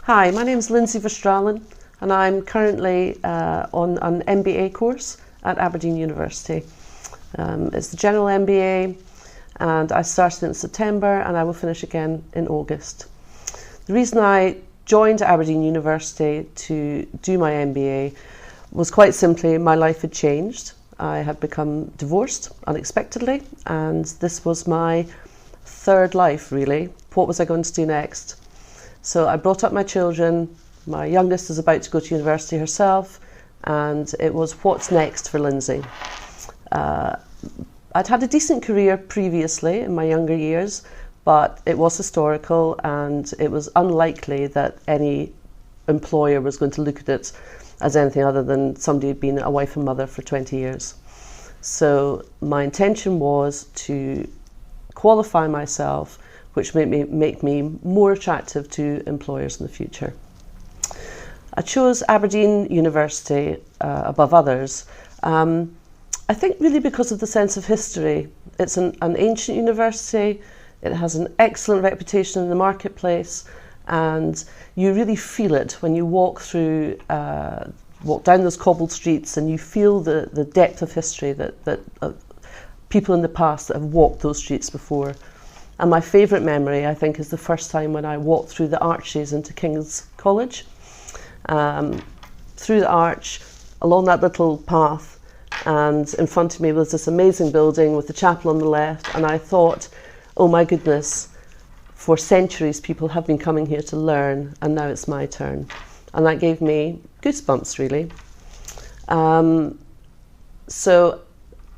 Hi, my name is Lindsay and I'm currently on an MBA course at Aberdeen University. It's the general MBA and I started in September and I will finish again in August. The reason I joined Aberdeen University to do my MBA was quite simply my life had changed. I had become divorced unexpectedly and this was my third life really. What was I going to do next? So I brought up my children. My youngest is about to go to university herself, and it was what's next for Lindsay. I'd had a decent career previously in my younger years, but it was historical and it was unlikely that any employer was going to look at it as anything other than somebody who'd been a wife and mother for 20 years. So my intention was to qualify myself, which made make me more attractive to employers in the future. I chose Aberdeen University above others, I think really because of the sense of history. It's an ancient university, it has an excellent reputation in the marketplace, and you really feel it when you walk down those cobbled streets and you feel the depth of history that people in the past that have walked those streets before. And my favourite memory, I think, is the first time when I walked through the arches into King's College. Through the arch, along that little path, and in front of me was this amazing building with the chapel on the left, and I thought, oh my goodness, for centuries people have been coming here to learn, and now it's my turn. And that gave me goosebumps, really. So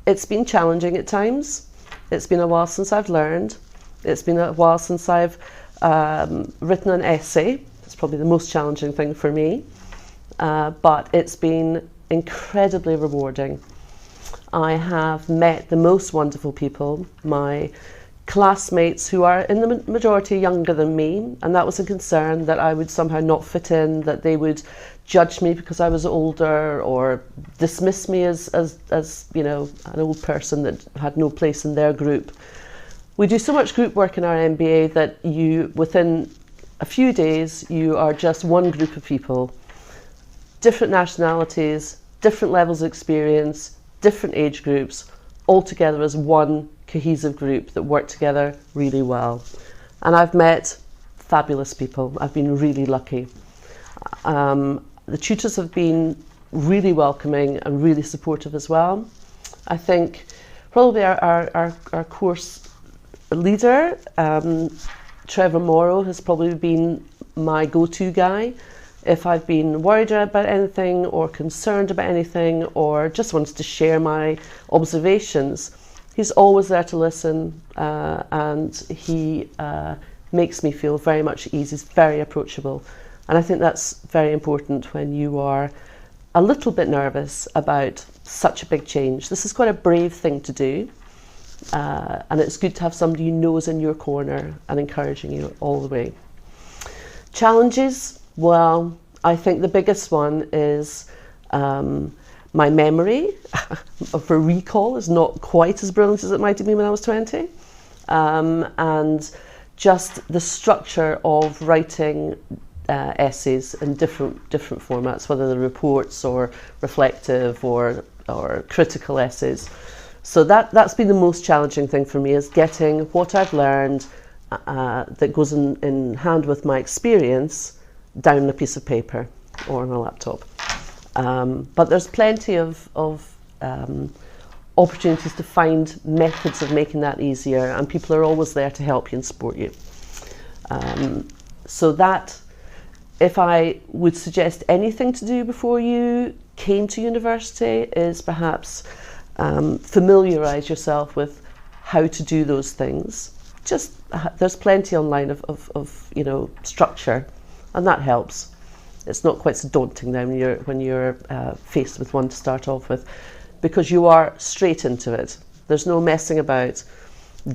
it's been challenging at times. It's been a while since I've learned. It's been a while since I've written an essay. It's probably the most challenging thing for me, but it's been incredibly rewarding. I have met the most wonderful people, my classmates who are in the majority younger than me, and that was a concern that I would somehow not fit in, that they would judge me because I was older or dismiss me as you know, an old person that had no place in their group. We do so much group work in our MBA that within a few days, you are just one group of people, different nationalities, different levels of experience, different age groups, all together as one cohesive group that work together really well. And I've met fabulous people. I've been really lucky. The tutors have been really welcoming and really supportive as well. I think probably our course leader, Trevor Morrow, has probably been my go-to guy. If I've been worried about anything or concerned about anything or just wanted to share my observations, he's always there to listen, and he makes me feel very much at ease. He's very approachable. And I think that's very important when you are a little bit nervous about such a big change. This is quite a brave thing to do. And it's good to have somebody you know is in your corner and encouraging you all the way. Challenges, well, I think the biggest one is my memory for recall is not quite as brilliant as it might have been when I was 20. And just the structure of writing essays in different formats, whether they're reports or reflective or critical essays. So that's been the most challenging thing for me, is getting what I've learned that goes in hand with my experience down on a piece of paper or on a laptop. But there's plenty of opportunities to find methods of making that easier, and people are always there to help you and support you. So that, if I would suggest anything to do before you came to university, is perhaps familiarise yourself with how to do those things. Just there's plenty online of you know, structure, and that helps. It's not quite so daunting now when you're faced with one to start off with, because you are straight into it. There's no messing about.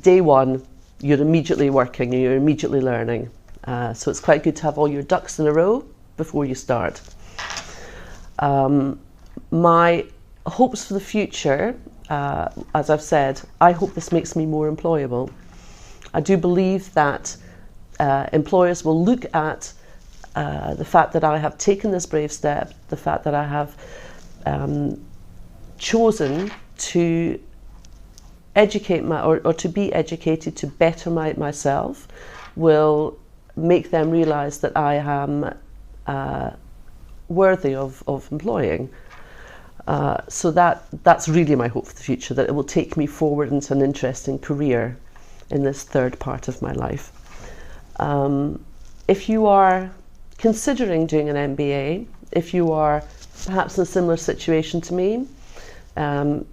Day one, you're immediately working and you're immediately learning. So it's quite good to have all your ducks in a row before you start. My hopes for the future, as I've said, I hope this makes me more employable. I do believe that employers will look at the fact that I have taken this brave step, the fact that I have chosen to educate or to be educated to better myself, will make them realise that I am worthy of employing. So that's really my hope for the future, that it will take me forward into an interesting career in this third part of my life. If you are considering doing an MBA, if you are perhaps in a similar situation to me,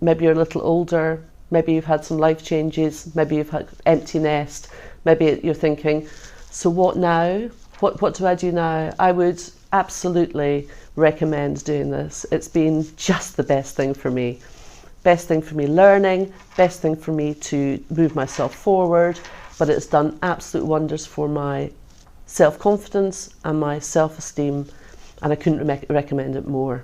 maybe you're a little older, maybe you've had some life changes, maybe you've had empty nest, maybe you're thinking, so what now? What do I do now? I would absolutely recommend doing this. It's been just the best thing for me. Best thing for me learning, best thing for me to move myself forward, but it's done absolute wonders for my self-confidence and my self-esteem, and I couldn't recommend it more.